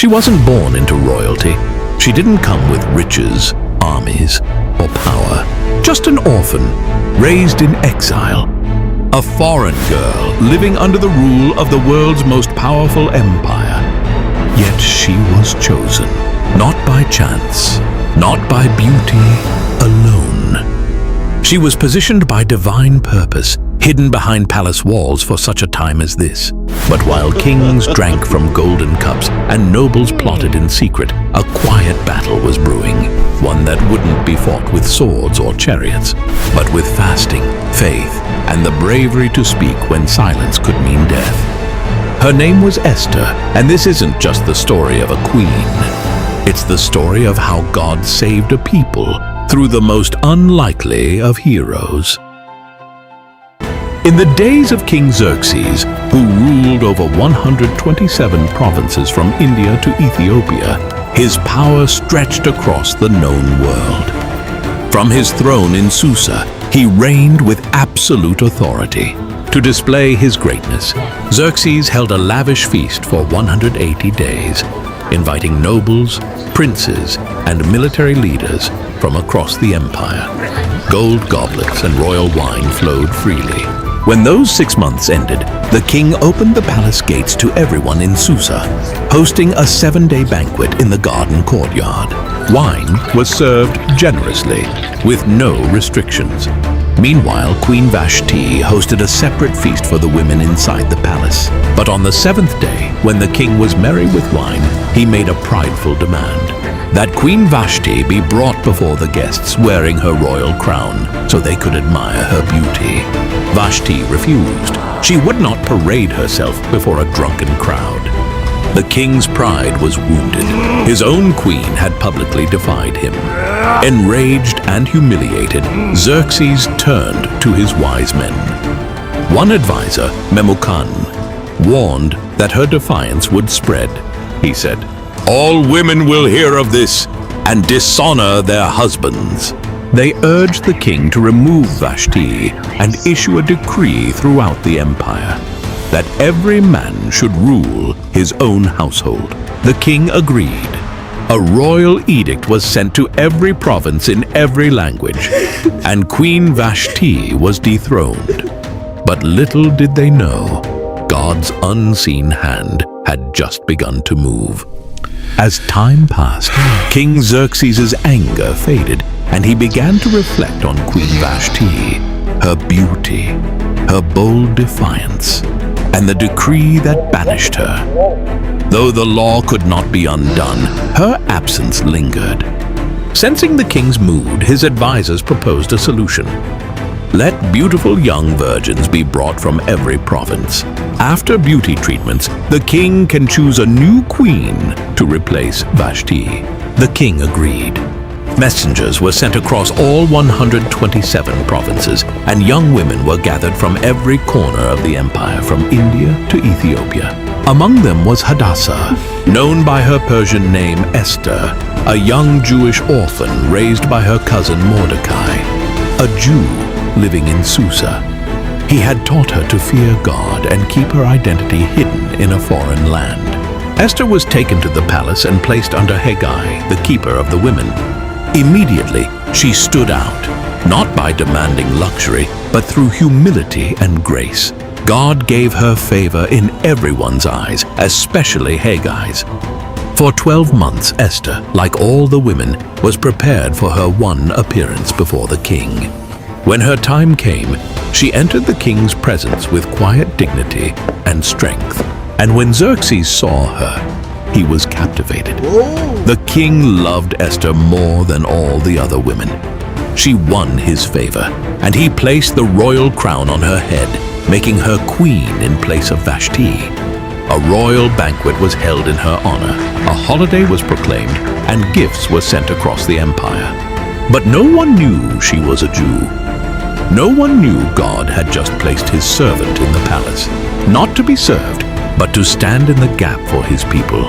She wasn't born into royalty. She didn't come with riches, armies, or power. Just an orphan, raised in exile. A foreign girl living under the rule of the world's most powerful empire. Yet she was chosen, not by chance, not by beauty alone. She was positioned by divine purpose, hidden behind palace walls for such a time as this. But while kings drank from golden cups and nobles plotted in secret, a quiet battle was brewing, one that wouldn't be fought with swords or chariots, but with fasting, faith, and the bravery to speak when silence could mean death. Her name was Esther, and this isn't just the story of a queen. It's the story of how God saved a people through the most unlikely of heroes. In the days of King Xerxes, who ruled over 127 provinces from India to Ethiopia, his power stretched across the known world. From his throne in Susa, he reigned with absolute authority. To display his greatness, Xerxes held a lavish feast for 180 days, inviting nobles, princes, and military leaders from across the empire. Gold goblets and royal wine flowed freely. When those 6 months ended, the king opened the palace gates to everyone in Susa, hosting a 7-day banquet in the garden courtyard. Wine was served generously, with no restrictions. Meanwhile, Queen Vashti hosted a separate feast for the women inside the palace. But on the 7th day, when the king was merry with wine, he made a prideful demand that Queen Vashti be brought before the guests wearing her royal crown so they could admire her beauty. Vashti refused. She would not parade herself before a drunken crowd. The king's pride was wounded. His own queen had publicly defied him. Enraged and humiliated, Xerxes turned to his wise men. One advisor, Memucan, warned that her defiance would spread. He said, "All women will hear of this and dishonor their husbands." They urged the king to remove Vashti and issue a decree throughout the empire that every man should rule his own household. The king agreed. A royal edict was sent to every province in every language, and Queen Vashti was dethroned. But little did they know, God's unseen hand had just begun to move. As time passed, King Xerxes' anger faded, and he began to reflect on Queen Vashti, her beauty, her bold defiance, and the decree that banished her. Though the law could not be undone, her absence lingered. Sensing the king's mood, his advisors proposed a solution. Let beautiful young virgins be brought from every province. After beauty treatments, the king can choose a new queen to replace Vashti. The king agreed. Messengers were sent across all 127 provinces, and young women were gathered from every corner of the empire, from India to Ethiopia. Among them was Hadassah, known by her Persian name Esther, a young Jewish orphan raised by her cousin Mordecai, a Jew living in Susa. He had taught her to fear God and keep her identity hidden in a foreign land. Esther was taken to the palace and placed under Haggai, the keeper of the women. Immediately, she stood out, not by demanding luxury, but through humility and grace. God gave her favor in everyone's eyes, especially Haggai's. For 12 months, Esther, like all the women, was prepared for her one appearance before the king. When her time came, she entered the king's presence with quiet dignity and strength. And when Xerxes saw her, he was captivated. The king loved Esther more than all the other women. She won his favor, and he placed the royal crown on her head, making her queen in place of Vashti. A royal banquet was held in her honor, a holiday was proclaimed, and gifts were sent across the empire. But no one knew she was a Jew. No one knew God had just placed his servant in the palace, not to be served, but to stand in the gap for his people.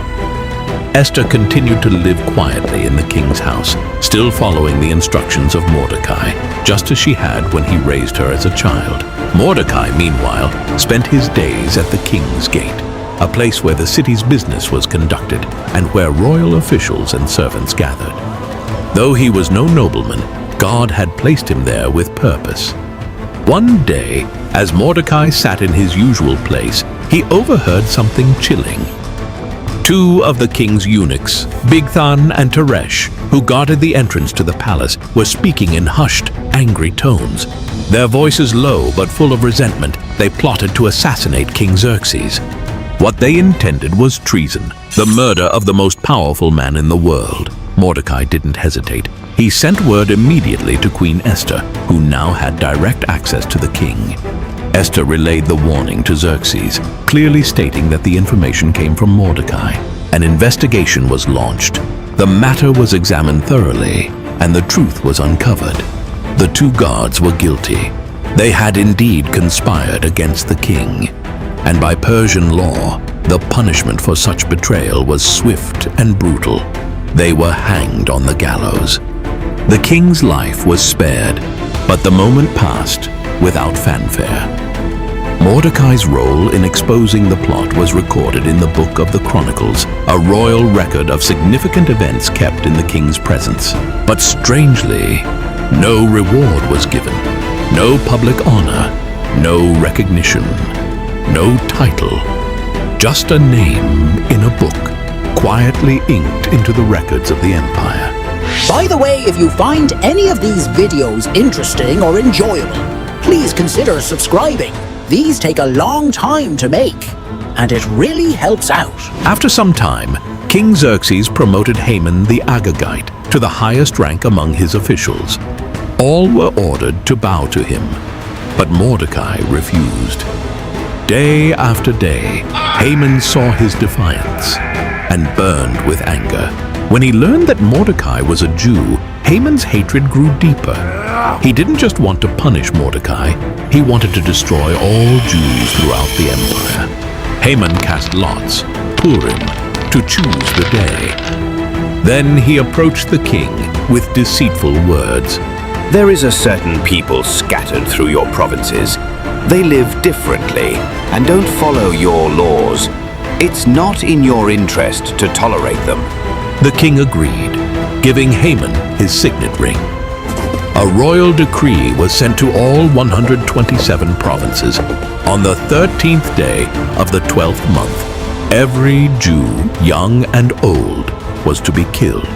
Esther continued to live quietly in the king's house, still following the instructions of Mordecai, just as she had when he raised her as a child. Mordecai, meanwhile, spent his days at the king's gate, a place where the city's business was conducted and where royal officials and servants gathered. Though he was no nobleman, God had placed him there with purpose. One day, as Mordecai sat in his usual place, he overheard something chilling. Two of the king's eunuchs, Bigthan and Teresh, who guarded the entrance to the palace, were speaking in hushed, angry tones. Their voices low but full of resentment, they plotted to assassinate King Xerxes. What they intended was treason, the murder of the most powerful man in the world. Mordecai didn't hesitate. He sent word immediately to Queen Esther, who now had direct access to the king. Esther relayed the warning to Xerxes, clearly stating that the information came from Mordecai. An investigation was launched. The matter was examined thoroughly, and the truth was uncovered. The two guards were guilty. They had indeed conspired against the king, and by Persian law, the punishment for such betrayal was swift and brutal. They were hanged on the gallows. The king's life was spared, but the moment passed without fanfare. Mordecai's role in exposing the plot was recorded in the Book of the Chronicles, a royal record of significant events kept in the king's presence. But strangely, no reward was given, no public honor, no recognition, no title, just a name in a book, quietly inked into the records of the empire. By the way, if you find any of these videos interesting or enjoyable, please consider subscribing. These take a long time to make, and it really helps out. After some time, King Xerxes promoted Haman the Agagite to the highest rank among his officials. All were ordered to bow to him, but Mordecai refused. Day after day, Haman saw his defiance and burned with anger. When he learned that Mordecai was a Jew, Haman's hatred grew deeper. He didn't just want to punish Mordecai, he wanted to destroy all Jews throughout the empire. Haman cast lots, Purim, to choose the day. Then he approached the king with deceitful words. There is a certain people scattered through your provinces. They live differently and don't follow your laws. It's not in your interest to tolerate them. The king agreed, giving Haman his signet ring. A royal decree was sent to all 127 provinces. On the 13th day of the 12th month, every Jew, young and old, was to be killed.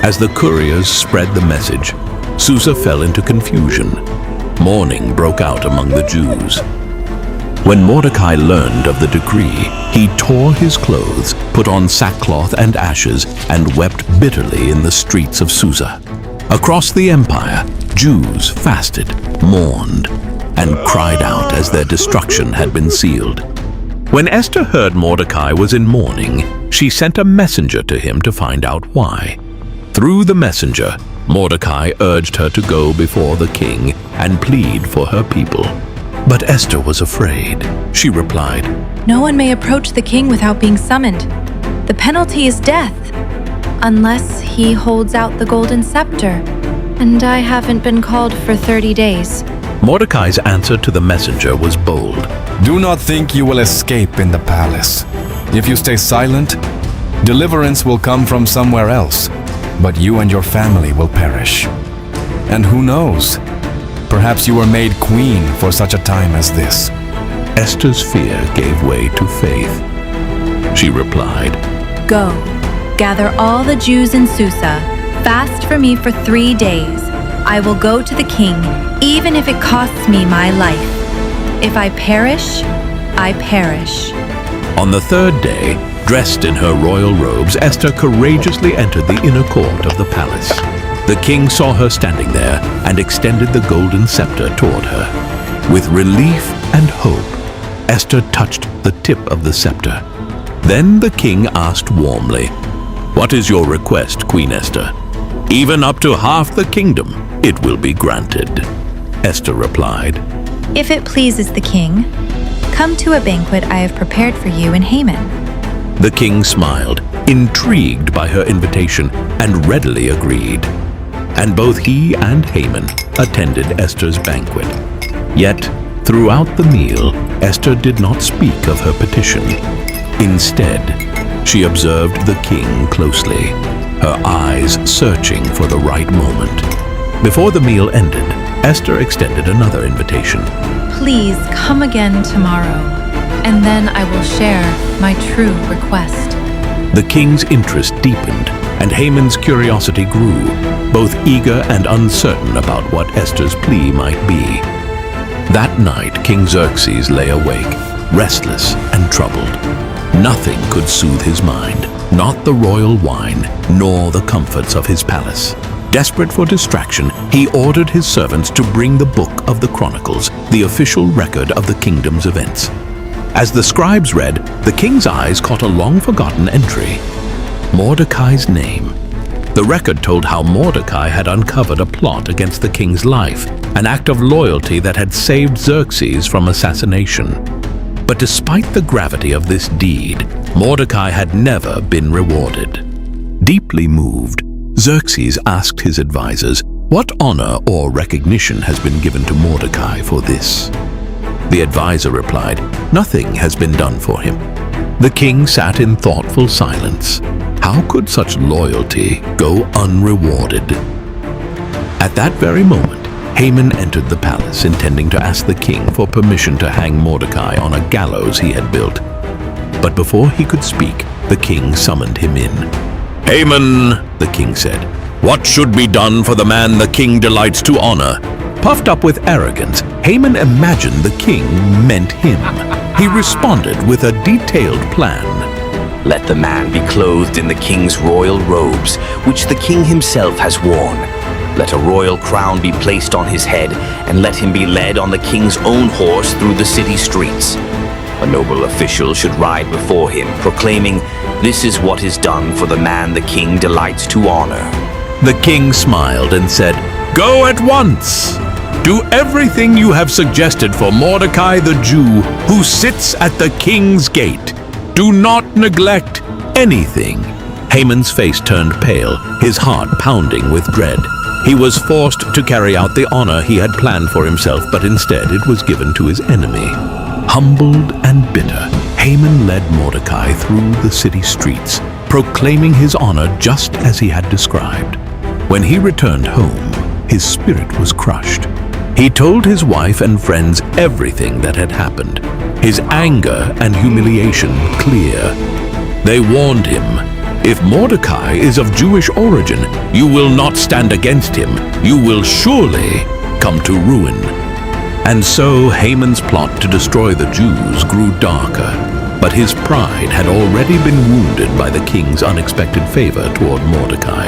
As the couriers spread the message, Susa fell into confusion. Mourning broke out among the Jews. When Mordecai learned of the decree, he tore his clothes, put on sackcloth and ashes, and wept bitterly in the streets of Susa. Across the empire, Jews fasted, mourned, and cried out as their destruction had been sealed. When Esther heard Mordecai was in mourning, she sent a messenger to him to find out why. Through the messenger, Mordecai urged her to go before the king and plead for her people. But Esther was afraid. She replied, "No one may approach the king without being summoned. The penalty is death, unless he holds out the golden scepter. And I haven't been called for 30 days. Mordecai's answer to the messenger was bold. Do not think you will escape in the palace. If you stay silent, deliverance will come from somewhere else, but you and your family will perish. And who knows? Perhaps you were made queen for such a time as this." Esther's fear gave way to faith. She replied, Go, gather all the Jews in Susa, fast for me for 3 days. I will go to the king, even if it costs me my life. If I perish, I perish. On the third day, dressed in her royal robes, Esther courageously entered the inner court of the palace. The king saw her standing there and extended the golden scepter toward her. With relief and hope, Esther touched the tip of the scepter. Then the king asked warmly, "What is your request, Queen Esther? Even up to half the kingdom, it will be granted." Esther replied, If it pleases the king, come to a banquet I have prepared for you and Haman. The king smiled, intrigued by her invitation, and readily agreed. And both he and Haman attended Esther's banquet. Yet, throughout the meal, Esther did not speak of her petition. Instead, she observed the king closely, her eyes searching for the right moment. Before the meal ended, Esther extended another invitation. Please come again tomorrow, and then I will share my true request. The king's interest deepened, and Haman's curiosity grew, both eager and uncertain about what Esther's plea might be. That night, King Xerxes lay awake, restless and troubled. Nothing could soothe his mind, not the royal wine, nor the comforts of his palace. Desperate for distraction, he ordered his servants to bring the Book of the Chronicles, the official record of the kingdom's events. As the scribes read, the king's eyes caught a long-forgotten entry: Mordecai's name. The record told how Mordecai had uncovered a plot against the king's life, an act of loyalty that had saved Xerxes from assassination. But despite the gravity of this deed, Mordecai had never been rewarded. Deeply moved, Xerxes asked his advisors, what honor or recognition has been given to Mordecai for this? The advisor replied, nothing has been done for him. The king sat in thoughtful silence. How could such loyalty go unrewarded? At that very moment, Haman entered the palace, intending to ask the king for permission to hang Mordecai on a gallows he had built. But before he could speak, the king summoned him in. Haman, the king said, what should be done for the man the king delights to honor? Puffed up with arrogance, Haman imagined the king meant him. He responded with a detailed plan. Let the man be clothed in the king's royal robes, which the king himself has worn. Let a royal crown be placed on his head, and let him be led on the king's own horse through the city streets. A noble official should ride before him, proclaiming, this is what is done for the man the king delights to honor. The king smiled and said, go at once. Do everything you have suggested for Mordecai the Jew, who sits at the king's gate. Do not neglect anything. Haman's face turned pale, his heart pounding with dread. He was forced to carry out the honor he had planned for himself, but instead it was given to his enemy. Humbled and bitter, Haman led Mordecai through the city streets, proclaiming his honor just as he had described. When he returned home, his spirit was crushed. He told his wife and friends everything that had happened, his anger and humiliation clear. They warned him, if Mordecai is of Jewish origin, you will not stand against him. You will surely come to ruin. And so Haman's plot to destroy the Jews grew darker, but his pride had already been wounded by the king's unexpected favor toward Mordecai.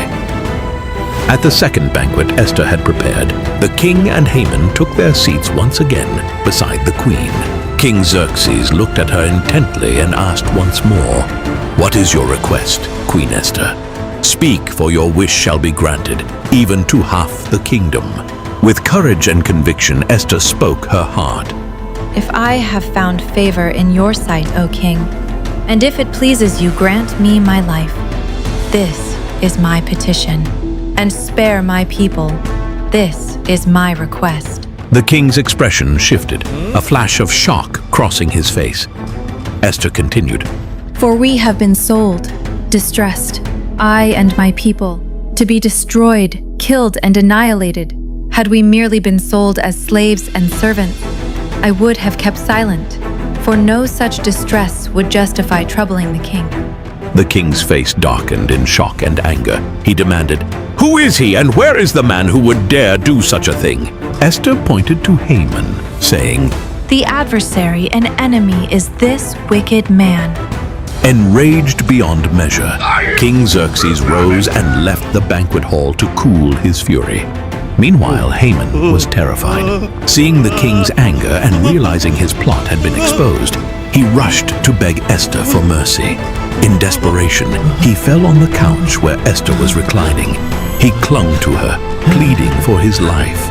At the second banquet Esther had prepared, the king and Haman took their seats once again beside the queen. King Xerxes looked at her intently and asked once more, what is your request, Queen Esther? Speak, for your wish shall be granted, even to half the kingdom. With courage and conviction, Esther spoke her heart. If I have found favor in your sight, O king, and if it pleases you, grant me my life. This is my petition, and spare my people. This is my request. The king's expression shifted, a flash of shock crossing his face. Esther continued, For we have been sold, distressed, I and my people, to be destroyed, killed, and annihilated. Had we merely been sold as slaves and servants, I would have kept silent, for no such distress would justify troubling the king. The king's face darkened in shock and anger. He demanded, who is he and where is the man who would dare do such a thing? Esther pointed to Haman, saying, The adversary and enemy is this wicked man. Enraged beyond measure, King Xerxes rose and left the banquet hall to cool his fury. Meanwhile, Haman was terrified. Seeing the king's anger and realizing his plot had been exposed, he rushed to beg Esther for mercy. In desperation, he fell on the couch where Esther was reclining. He clung to her, pleading for his life.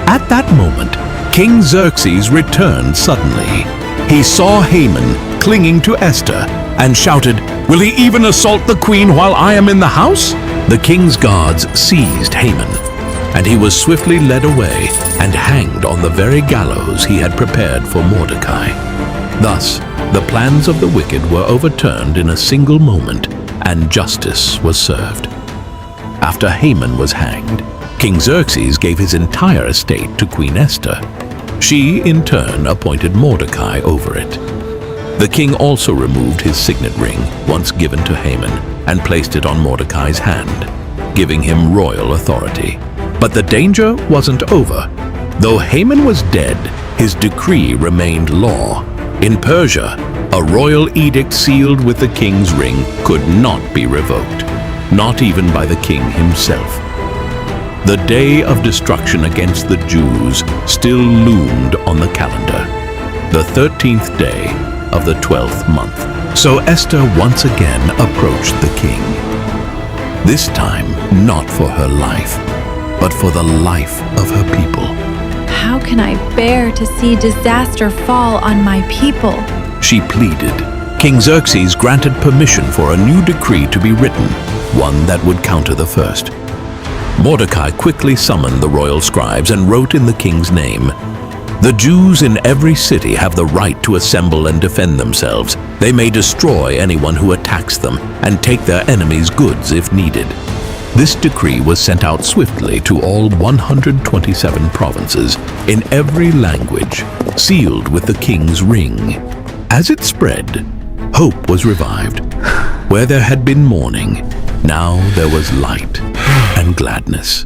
At that moment, King Xerxes returned suddenly. He saw Haman clinging to Esther and shouted, will he even assault the queen while I am in the house? The king's guards seized Haman, and he was swiftly led away and hanged on the very gallows he had prepared for Mordecai. Thus, The plans of the wicked were overturned in a single moment, and justice was served. After Haman was hanged, King Xerxes gave his entire estate to Queen Esther. She, in turn, appointed Mordecai over it. The king also removed his signet ring, once given to Haman, and placed it on Mordecai's hand, giving him royal authority. But the danger wasn't over. Though Haman was dead, his decree remained law. In Persia, a royal edict sealed with the king's ring could not be revoked, not even by the king himself. The day of destruction against the Jews still loomed on the calendar, the 13th day of the 12th month. So Esther once again approached the king. This time, not for her life, but for the life of her people. How can I bear to see disaster fall on my people? She pleaded. King Xerxes granted permission for a new decree to be written, one that would counter the first. Mordecai quickly summoned the royal scribes and wrote in the king's name, "The Jews in every city have the right to assemble and defend themselves. They may destroy anyone who attacks them and take their enemies' goods if needed." This decree was sent out swiftly to all 127 provinces in every language, sealed with the king's ring. As it spread, hope was revived. Where there had been mourning, now there was light and gladness.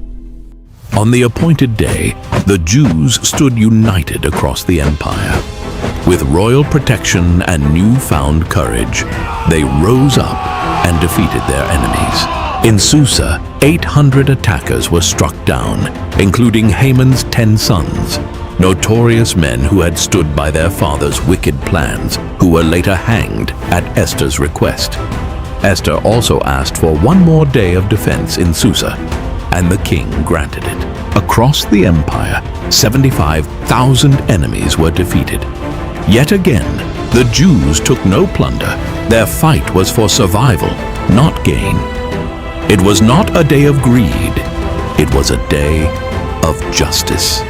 On the appointed day, the Jews stood united across the empire. With royal protection and newfound courage, they rose up and defeated their enemies. In Susa, 800 attackers were struck down, including Haman's 10 sons, notorious men who had stood by their father's wicked plans, who were later hanged at Esther's request. Esther also asked for one more day of defense in Susa, and the king granted it. Across the empire, 75,000 enemies were defeated. Yet again, the Jews took no plunder. Their fight was for survival, not gain. It was not a day of greed. It was a day of justice.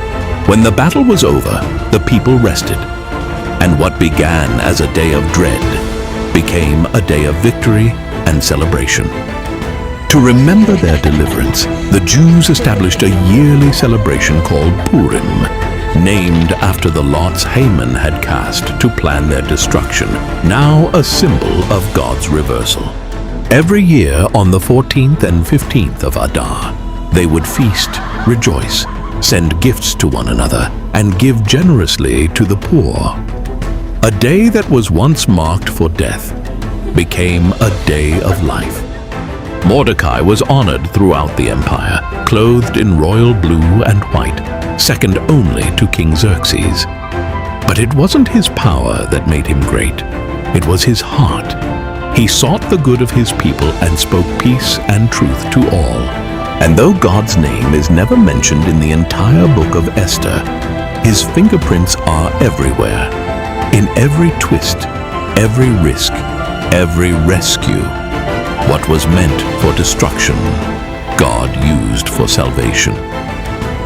When the battle was over, the people rested, and what began as a day of dread became a day of victory and celebration. To remember their deliverance, the Jews established a yearly celebration called Purim, named after the lots Haman had cast to plan their destruction, now a symbol of God's reversal. Every year on the 14th and 15th of Adar, they would feast, rejoice, send gifts to one another, and give generously to the poor. A day that was once marked for death became a day of life. Mordecai was honored throughout the empire, clothed in royal blue and white, second only to King Xerxes. But it wasn't his power that made him great. It was his heart. He sought the good of his people and spoke peace and truth to all. And though God's name is never mentioned in the entire Book of Esther, his fingerprints are everywhere. In every twist, every risk, every rescue. What was meant for destruction, God used for salvation.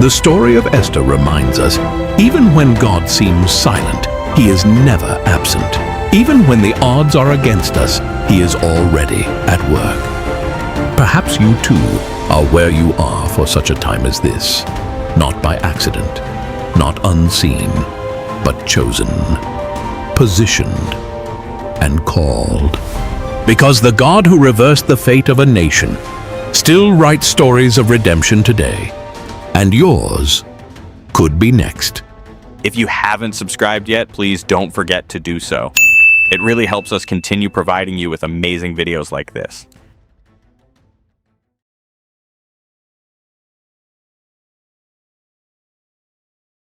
The story of Esther reminds us, even when God seems silent, he is never absent. Even when the odds are against us, he is already at work. Perhaps you too are where you are for such a time as this, not by accident, not unseen, but chosen, positioned, and called. Because the God who reversed the fate of a nation still writes stories of redemption today, and yours could be next. If you haven't subscribed yet, please don't forget to do so. It really helps us continue providing you with amazing videos like this.